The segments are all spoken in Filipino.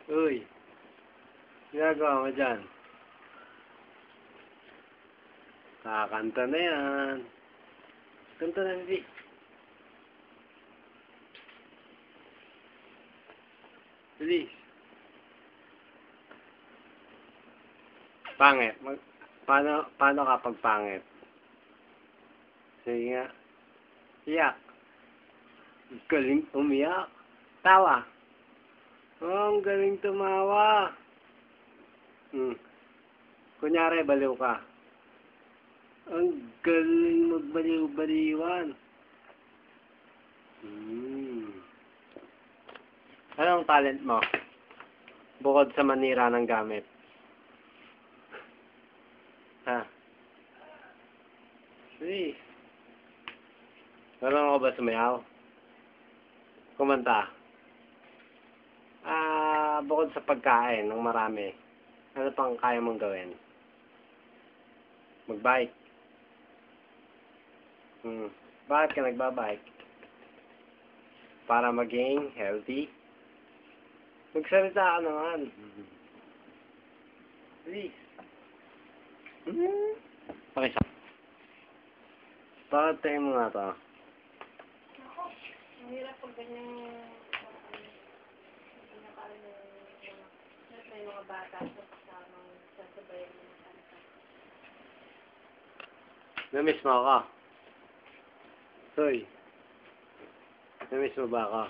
Uy, ginagawa mo dyan? Kakanta na yan. Kanta na, hindi. Bilis. Pangit. Paano kapag pangit? Sige nga. Iyak. Galing umiyak. Tawa. Oh, ang galing tumawa. Kunyari, baliw ka. Ang galing magbaliw-baliwan. Anong talent mo? Bukod sa manira ng gamit. Ha? Please. Marunong ka ba sumayaw? Kumanta? Bukod sa pagkain ng marami, ano pang kaya mong gawin? Magbike. Bakit ka nagbabike? Para maging healthy? Magsalita ka naman. Please. Pakisa. Bakit tayo mo nga to? Ako, mahirap pag ganyang may mga bata sa kasamang sasabayan ng kanta. Namiss mo ako? Hoy. Namiss mo ba ako?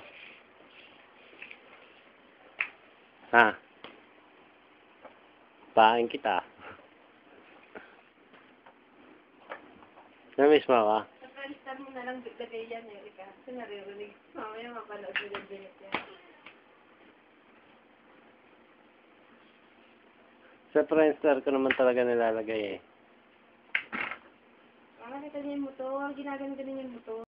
Ha? Pahain kita. Namiss mo ako? Sa Friendster mo na lang lagay yan, Erika. Kasi naririnig. Mamaya mapanood mo yung binit yan. Sa Friendster ko naman talaga nilalagay eh. Nakakita niya yung motor. Ginaganyan yung motor.